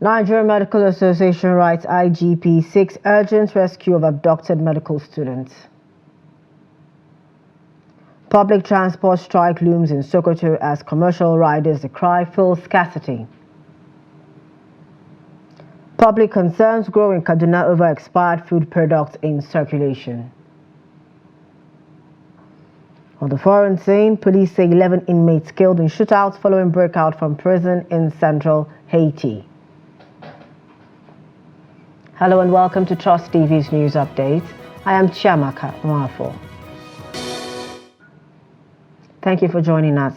Nigerian Medical Association writes IGP seeks urgent rescue of abducted medical students. Public transport strike looms in Sokoto as commercial riders decry fuel scarcity. Public concerns grow in Kaduna over expired food products in circulation. On the foreign scene, police say 11 inmates killed in shootouts following breakout from prison in central Haiti. Hello and welcome to Trust TV's news update. I am Chiamaka Mwafo. Thank you for joining us.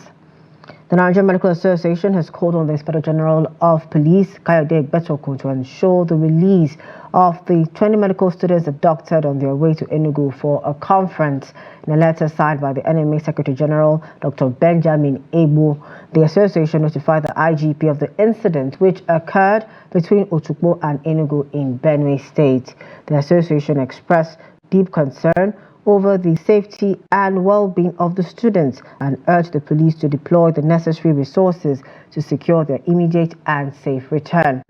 The Nigerian Medical Association has called on the Inspector General of Police, Kayode Egbetokun, to ensure the release of the 20 medical students abducted on their way to Enugu for a conference. In a letter signed by the NMA Secretary General, Dr. Benjamin Ebu, the association notified the IGP of the incident which occurred between Otukpo and Enugu in Benue State. The association expressed deep concern over the safety and well-being of the students and urged the police to deploy the necessary resources to secure their immediate and safe return.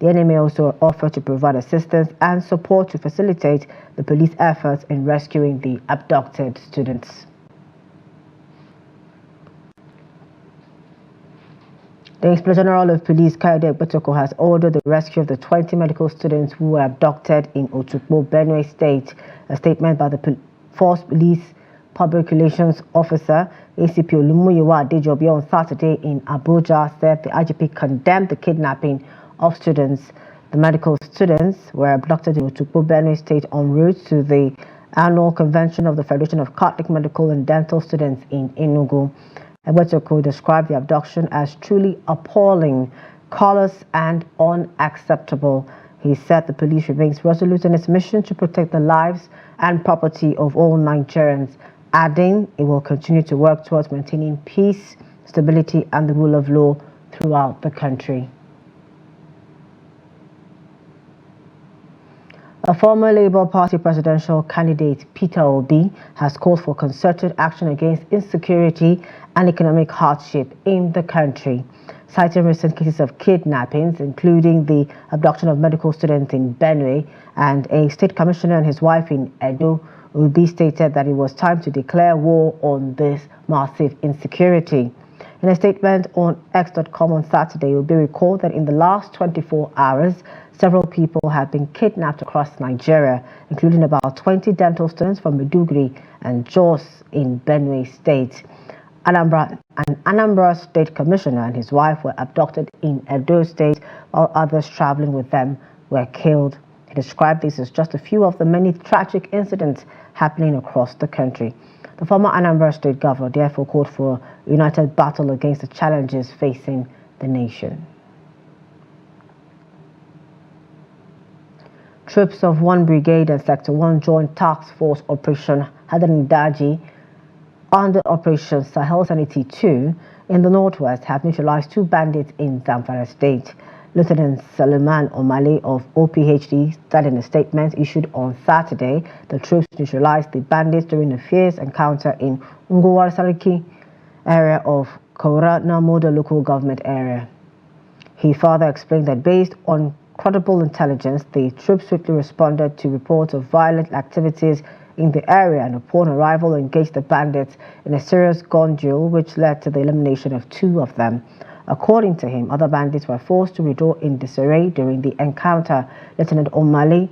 The NMA also offered to provide assistance and support to facilitate the police efforts in rescuing the abducted students. The Inspector General of Police, Kayode Egbetokun, has ordered the rescue of the 20 medical students who were abducted in Otukpo, Benue State. A statement by the Force Police Public Relations Officer, ACP Olumuyiwa Adejobi, on Saturday in Abuja said the IGP condemned the kidnapping of students. The medical students were abducted in Otukpo, Benue State en route to the annual convention of the Federation of Catholic Medical and Dental Students in Enugu. Egbetokun described the abduction as truly appalling, callous and unacceptable. He said the police remains resolute in its mission to protect the lives and property of all Nigerians, adding it will continue to work towards maintaining peace, stability and the rule of law throughout the country. A former Labour Party presidential candidate, Peter Obi, has called for concerted action against insecurity and economic hardship in the country. Citing recent cases of kidnappings, including the abduction of medical students in Benue and a state commissioner and his wife in Edo, Obi stated that it was time to declare war on this massive insecurity. In a statement on X.com on Saturday, Obi recalled that in the last 24 hours, several people have been kidnapped across Nigeria, including about 20 dental students from Maiduguri and Jos in Benue State. An Anambra State Commissioner and his wife were abducted in Edo State, while others traveling with them were killed. He described this as just a few of the many tragic incidents happening across the country. The former Anambra State Governor therefore called for a united battle against the challenges facing the nation. Troops of 1 Brigade and Sector 1 Joint Task Force Operation Hadanidaji under Operation Sahel Sanity 2 in the northwest have neutralized 2 bandits in Zamfara State. Lieutenant Suleiman Omale of OPHD said in a statement issued on Saturday the troops neutralized the bandits during a fierce encounter in Ungowar Sariki area of Kaura Namoda local government area. He further explained that based on credible intelligence, the troops swiftly responded to reports of violent activities in the area and upon arrival engaged the bandits in a serious gun duel which led to the elimination of 2 of them. According to him, other bandits were forced to withdraw in disarray during the encounter. Lieutenant Omale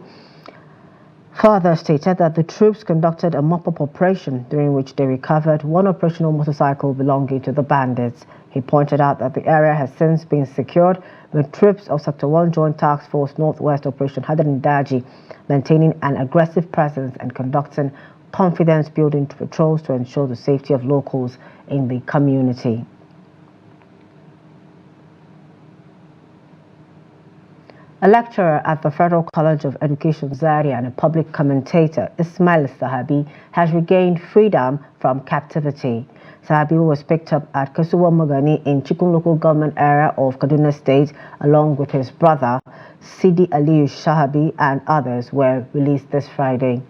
further stated that the troops conducted a mop-up operation during which they recovered 1 operational motorcycle belonging to the bandits. He pointed out that the area has since been secured with troops of Sector 1 Joint Task Force Northwest Operation Hadanidaji maintaining an aggressive presence and conducting confidence-building patrols to ensure the safety of locals in the community. A lecturer at the Federal College of Education Zaria and a public commentator, Ismail Sahabi, has regained freedom from captivity. Sahabi was picked up at Kasuwa Magani in Chikun local government area of Kaduna State, along with his brother, Sidi Aliyu Shahabi, and others were released this Friday.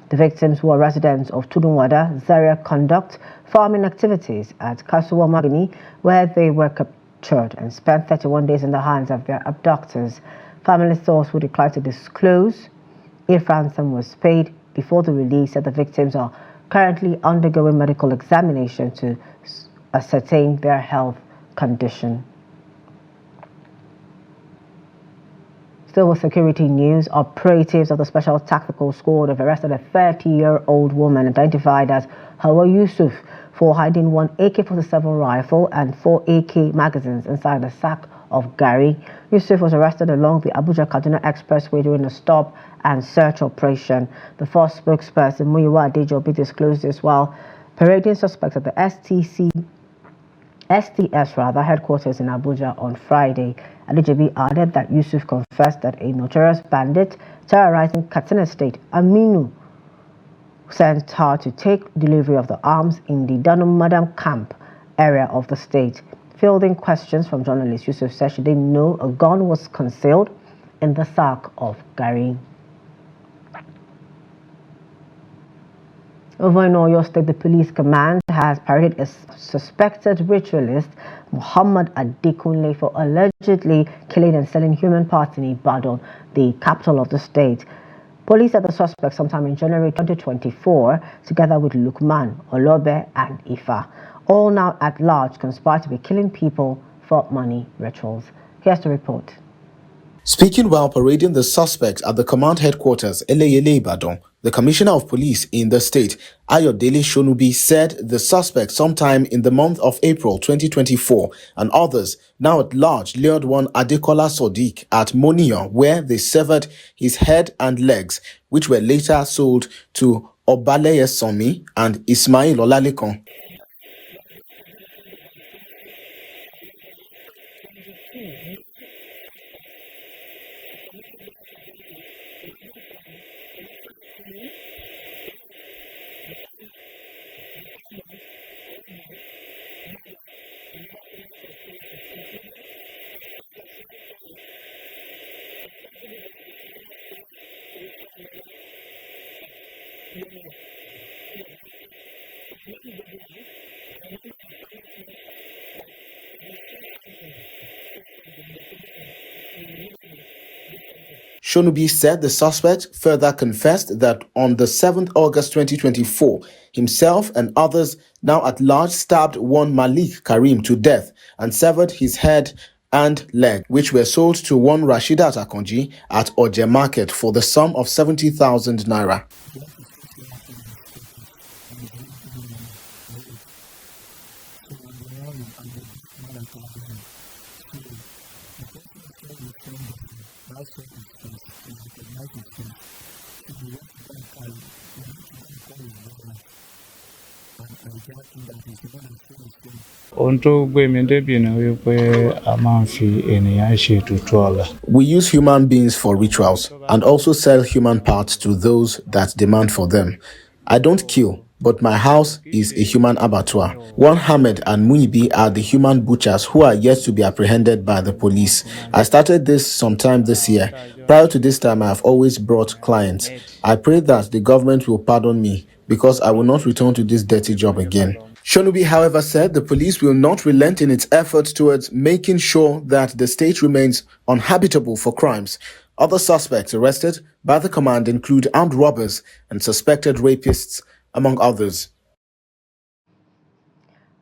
The victims, who are residents of Tudunwada, Zaria, conduct farming activities at Kasuwa Magani, where they were captured and spent 31 days in the hands of their abductors. Family source who declined to disclose if ransom was paid before the release said the victims are currently undergoing medical examination to ascertain their health condition. Still with security news, operatives of the Special Tactical Squad have arrested a 30-year-old woman identified as Hawa Yusuf for hiding one AK-47 rifle and 4 AK magazines inside a sack of Gary. Yusuf was arrested along the Abuja-Kaduna Expressway during a stop and search operation. The first spokesperson, Muyiwa Adejobi, disclosed this while parading suspects at the STS headquarters in Abuja on Friday. Adejobi added that Yusuf confessed that a notorious bandit terrorizing Katsina State, Aminu, sent her to take delivery of the arms in the Danum Madam camp area of the state. Fielding questions from journalists, Yusuf said she didn't know a gun was concealed in the sack of Gary. Over in Oyo State, the police command has paraded a suspected ritualist, Muhammad Adekunle, for allegedly killing and selling human parts in Ibadan, the capital of the state. Police said the suspect sometime in January 2024, together with Lukman, Olobe, and Ifa, all now at large, conspired to be killing people for money rituals. Here's the report. Speaking while parading the suspect at the command headquarters, Eleyele Ibadan, the Commissioner of Police in the state, Ayodele Shonubi, said the suspect sometime in the month of April 2024 and others now at large lured one Adekola Sodiq at Moniya, where they severed his head and legs, which were later sold to Obaleye Somi and Ismail Olalekan. Shonubi said the suspect further confessed that on the 7th August 2024, himself and others now at large stabbed one Malik Karim to death and severed his head and leg, which were sold to one Rashidat Akonji at Oje Market for the sum of 70,000 naira. We use human beings for rituals and also sell human parts to those that demand for them. I don't kill, but my house is a human abattoir. One Hamed and Muibi are the human butchers who are yet to be apprehended by the police. I started this sometime this year. Prior to this time, I have always brought clients. I pray that the government will pardon me because I will not return to this dirty job again. Shonubi, however, said the police will not relent in its efforts towards making sure that the state remains uninhabitable for crimes. Other suspects arrested by the command include armed robbers and suspected rapists, among others.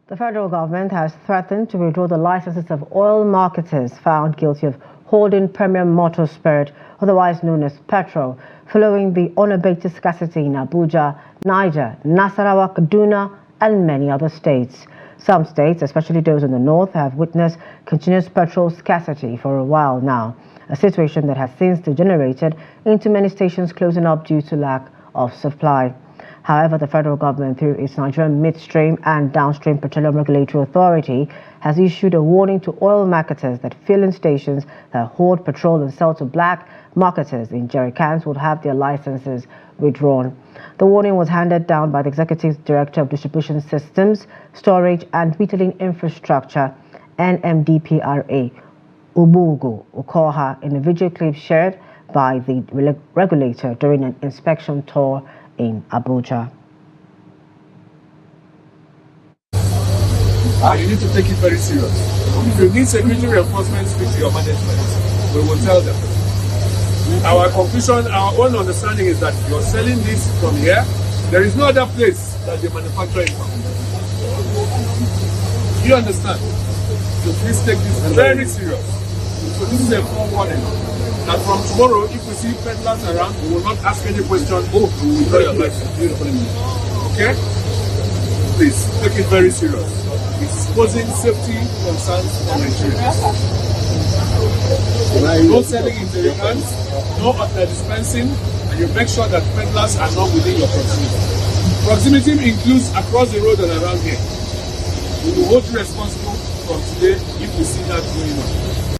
The federal government has threatened to withdraw the licenses of oil marketers found guilty of holding premium motor spirit, otherwise known as petrol, following the unabated scarcity in Abuja, Niger, Nasarawa, Kaduna, and many other states. Some states, especially those in the north, have witnessed continuous petrol scarcity for a while now, a situation that has since degenerated into many stations closing up due to lack of supply. However, the federal government, through its Nigerian Midstream and Downstream Petroleum Regulatory Authority, has issued a warning to oil marketers that filling stations that hold petrol and sell to black marketers in jerry cans would have their licenses withdrawn. The warning was handed down by the Executive Director of Distribution Systems, Storage and Retailing Infrastructure, NMDPRA, Ubungo Okoha, in a video clip shared by the regulator during an inspection tour in Abuja. and you need to take it very serious. If you need security reinforcement, speak to your management. We will tell them. Our conclusion, our own understanding is that you're selling this from here. There is no other place that they manufacture it from. You understand? So please take this very serious. So this is a forewarning that from tomorrow, if we see peddlers around, we will not ask any question. Oh, we will draw your license. Okay? Please take it very serious. It's posing safety concerns for Nigerians. No selling in the hands, no other dispensing, and you make sure that peddlers are not within your proximity. Proximity includes across the road and around here. We will hold you responsible from today if we see that going on.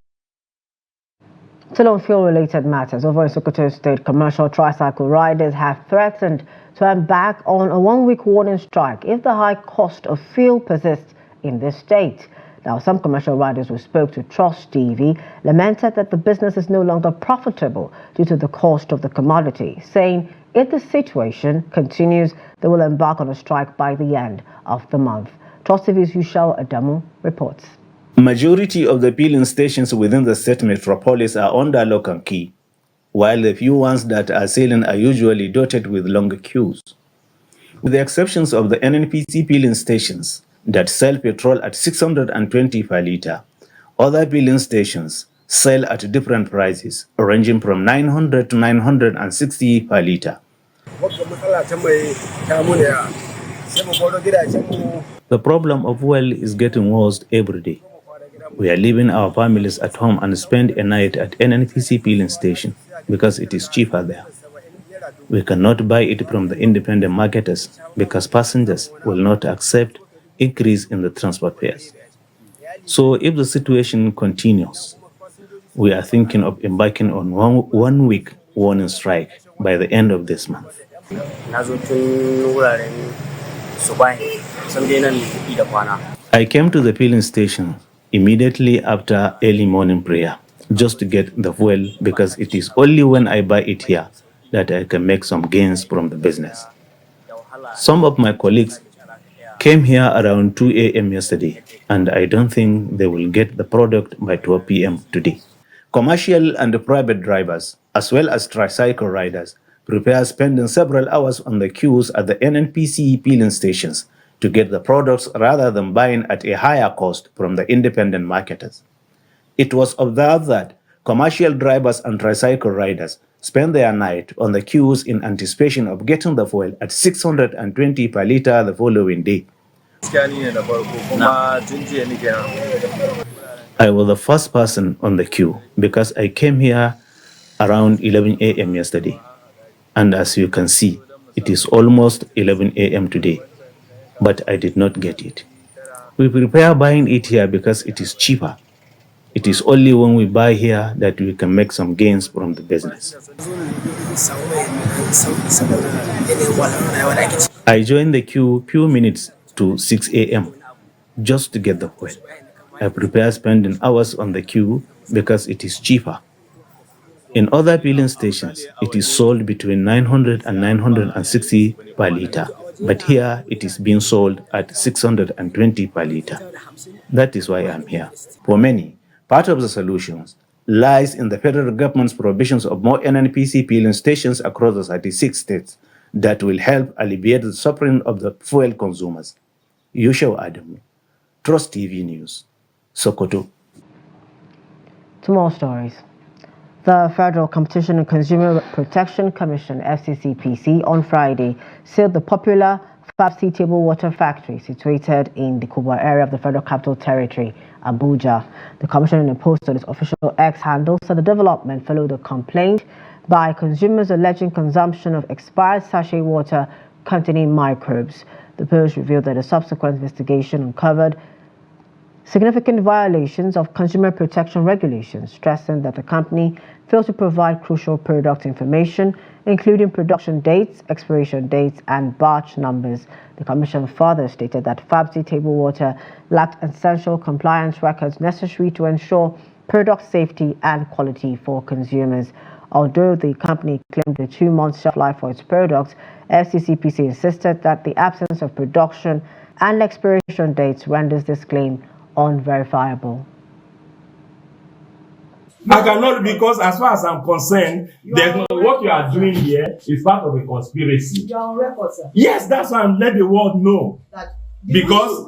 Still on fuel-related matters, over in Sokoto State, commercial tricycle riders have threatened to embark on a one-week warning strike if the high cost of fuel persists in the state. Now, some commercial riders who spoke to Trust TV lamented that the business is no longer profitable due to the cost of the commodity, saying if the situation continues, they will embark on a strike by the end of the month. Trust TV's Yushao Adamu reports. Majority of the filling stations within the state metropolis are under lock and key, while the few ones that are selling are usually dotted with longer queues. With the exceptions of the NNPC filling stations that sell petrol at 620 per litre, other filling stations sell at different prices, ranging from 900 to 960 per litre. The problem of fuel is getting worse every day. We are leaving our families at home and spend a night at NNPC filling station because it is cheaper there. We cannot buy it from the independent marketers because passengers will not accept increase in the transport fares. So if the situation continues, we are thinking of embarking on one week warning strike by the end of this month. I came to the filling station immediately after early morning prayer just to get the fuel because it is only when I buy it here that I can make some gains from the business. Some of my colleagues came here around 2 a.m. yesterday, and I don't think they will get the product by 12 p.m. today. Commercial and private drivers, as well as tricycle riders, prepare spending several hours on the queues at the NNPC filling stations to get the products rather than buying at a higher cost from the independent marketers. It was observed that commercial drivers and tricycle riders spend their night on the queues in anticipation of getting the fuel at 620 per litre the following day. I was the first person on the queue because I came here around 11 a.m. yesterday. And as you can see, it is almost 11 a.m. today, but I did not get it. We prepare buying it here because it is cheaper. It is only when we buy here that we can make some gains from the business. I joined the queue few minutes to 6 a.m. just to get the fuel. I prepare spending hours on the queue because it is cheaper. In other filling stations, it is sold between 900 and 960 per litre, but here it is being sold at 620 per litre. That is why I'm here. For many, part of the solutions lies in the federal government's provisions of more NNPC filling stations across the 36 states that will help alleviate the suffering of the fuel consumers. Yushao Adamu, Trust TV News, Sokoto. Two more stories. The Federal Competition and Consumer Protection Commission, FCCPC, on Friday sealed the popular Fabsi Table Water Factory situated in the Kubwa area of the Federal Capital Territory, Abuja. The Commission, in a post on its official X handle, said the development followed a complaint by consumers alleging consumption of expired sachet water containing microbes. The post revealed that a subsequent investigation uncovered significant violations of consumer protection regulations, stressing that the company failed to provide crucial product information, including production dates, expiration dates, and batch numbers. The Commission further stated that Fabsi Table Water lacked essential compliance records necessary to ensure product safety and quality for consumers. Although the company claimed a 2-month shelf life for its products, FCCPC insisted that the absence of production and expiration dates renders this claim unverifiable. I cannot, because as far as I'm concerned, what you are doing here is part of a conspiracy. You are on record, sir. Yes, that's why I'm letting the world know. Because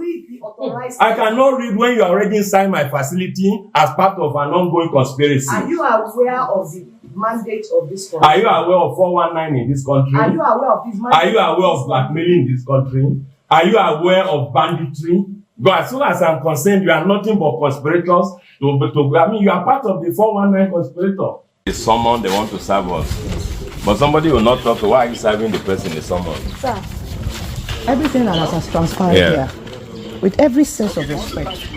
I cannot read when you are already inside my facility as part of an ongoing conspiracy. Are you aware of the mandate of this country? Are you aware of 419 in this country? Are you aware of this mandate? Are you aware of blackmailing in this country? Are you aware of banditry? But as soon as I'm concerned, you are nothing but conspirators. I mean, you are part of the 419 conspirator. It's someone they want to serve us. But somebody will not talk to why are you serving the person in someone? Sir, everything that has transpired here, with every sense of respect.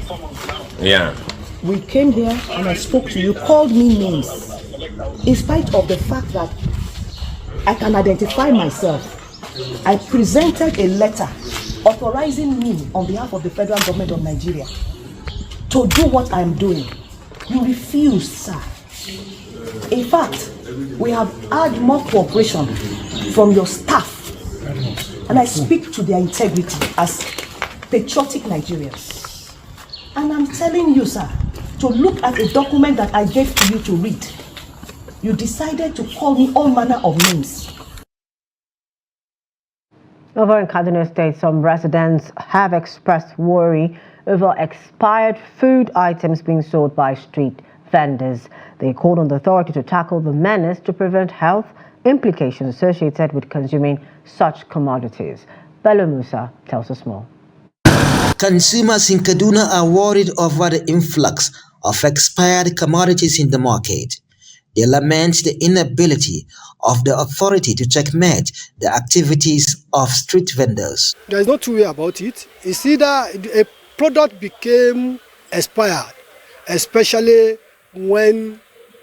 Yeah. We came here and I spoke to you, called me names. In spite of the fact that I can identify myself, I presented a letter authorizing me on behalf of the federal government of Nigeria to do what I'm doing. You refused, sir. In fact, we have had more cooperation from your staff, and I speak to their integrity as patriotic Nigerians. And I'm telling you, sir, to look at a document that I gave to you to read. You decided to call me all manner of names. Over in Kaduna State, some residents have expressed worry over expired food items being sold by street vendors. They called on the authority to tackle the menace to prevent health implications associated with consuming such commodities. Bello Musa tells us more. Consumers in Kaduna are worried over the influx of expired commodities in the market. They lament the inability of the authority to checkmate the activities of street vendors. There is no two way about it. It's either a product became expired, especially when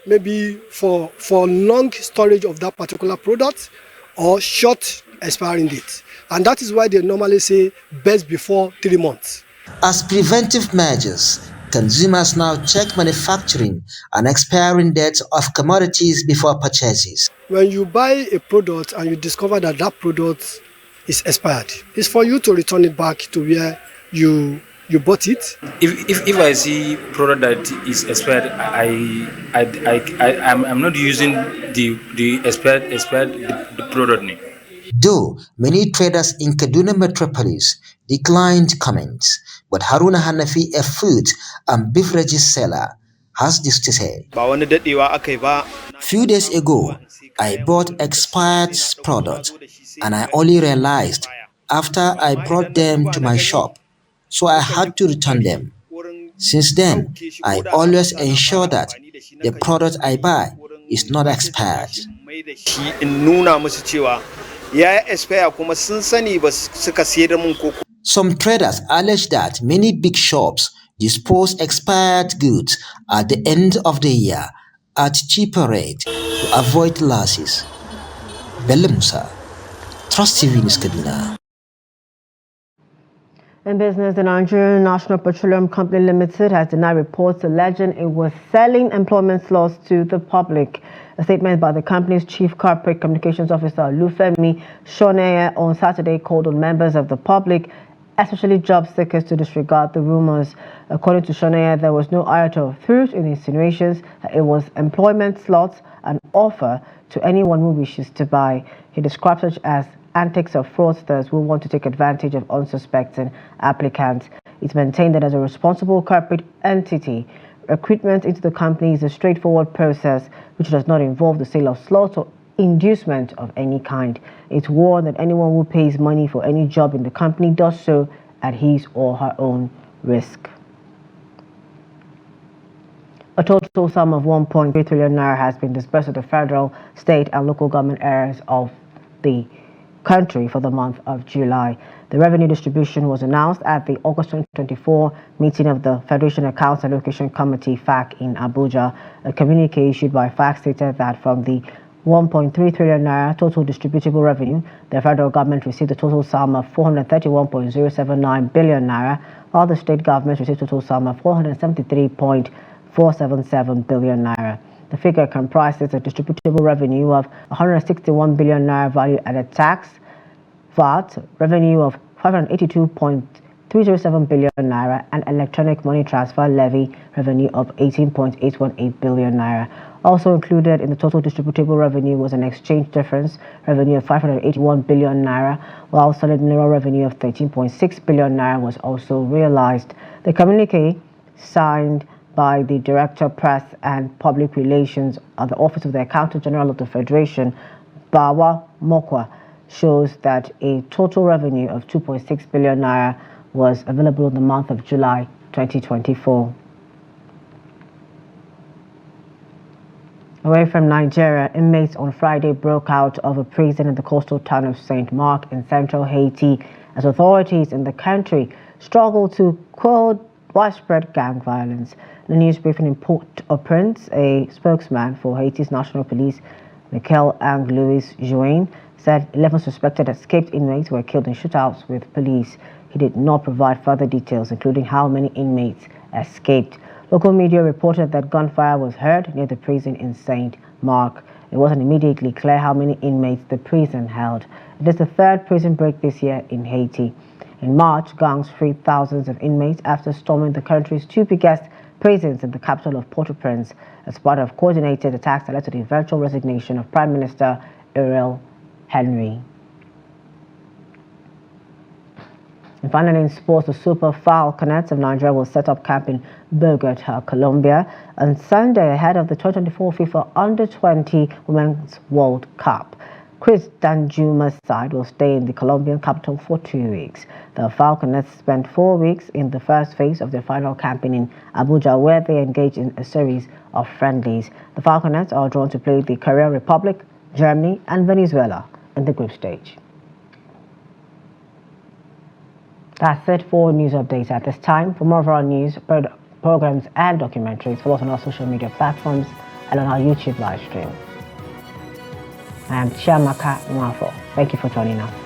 maybe for long storage of that particular product or short expiring date. And that is why they normally say best before 3 months. As preventive measures, consumers now check manufacturing and expiring dates of commodities before purchases. When you buy a product and you discover that that product is expired, it's for you to return it back to where you bought it. If I see product that is expired, I'm not using the expired the product name. Though many traders in Kaduna Metropolis declined comments, but Haruna Hanafi, a food and beverages seller, has this to say. Few days ago, I bought expired products and I only realized after I brought them to my shop, so I had to return them. Since then, I always ensure that the product I buy is not expired. Some traders allege that many big shops dispose expired goods at the end of the year at cheaper rate to avoid losses. Bello Musa, Trust TV News Kaduna. In business, the Nigerian National Petroleum Company Limited has denied reports alleging it was selling employment slots to the public. A statement by the company's Chief Corporate Communications Officer, Lufemi Shoneye, on Saturday called on members of the public, especially job seekers, to disregard the rumors. According to Shoneye, there was no iota of truth in the insinuations that it was employment slots and offer to anyone who wishes to buy. He described such as antics of fraudsters who want to take advantage of unsuspecting applicants. It's maintained that as a responsible corporate entity, recruitment into the company is a straightforward process which does not involve the sale of slots or inducement of any kind. It's warned that anyone who pays money for any job in the company does so at his or her own risk. A total sum of 1.3 trillion naira has been disbursed to the federal, state and local government areas of the country for the month of July. The revenue distribution was announced at the August 2024 meeting of the Federation Accounts Allocation Committee, FAC, in Abuja. A communique issued by FAC stated that from the 1.3 trillion naira total distributable revenue, the federal government received a total sum of 431.079 billion naira, while the state government received a total sum of 473.477 billion naira. The figure comprises a distributable revenue of 161 billion naira value added tax, VAT, revenue of 582.0 307 billion naira and electronic money transfer levy revenue of 18.818 billion naira. Also included in the total distributable revenue was an exchange difference revenue of 581 billion naira, while solid mineral revenue of 13.6 billion naira was also realized. The communique, signed by the Director Press and Public Relations of the Office of the Accountant General of the Federation, Bawa Mokwa, shows that a total revenue of 2.6 billion naira was available in the month of July 2024. Away from Nigeria, inmates on Friday broke out of a prison in the coastal town of St. Mark in central Haiti as authorities in the country struggle to quell widespread gang violence. In a news briefing in Port-au-Prince, a spokesman for Haiti's National Police, Michael Ang-Louis Join, said 11 suspected escaped inmates were killed in shootouts with police. He did not provide further details, including how many inmates escaped. Local media reported that gunfire was heard near the prison in St. Mark. It wasn't immediately clear how many inmates the prison held. It is the third prison break this year in Haiti. In March, gangs freed thousands of inmates after storming the country's two biggest prisons in the capital of Port-au-Prince as part of coordinated attacks that led to the eventual resignation of Prime Minister Ariel Henry. And finally, in sports, the Super Falconets of Nigeria will set up camp in Bogota, Colombia on Sunday ahead of the 2024 FIFA Under-20 Women's World Cup. Chris Danjuma's side will stay in the Colombian capital for 2 weeks. The Falconets spent 4 weeks in the first phase of their final campaign in Abuja, where they engaged in a series of friendlies. The Falconets are drawn to play the Korean Republic, Germany, and Venezuela in the group stage. That's it for news updates at this time. For more of our news, programs, and documentaries, follow us on our social media platforms and on our YouTube live stream. I am Chiamaka Mwafo. Thank you for joining us.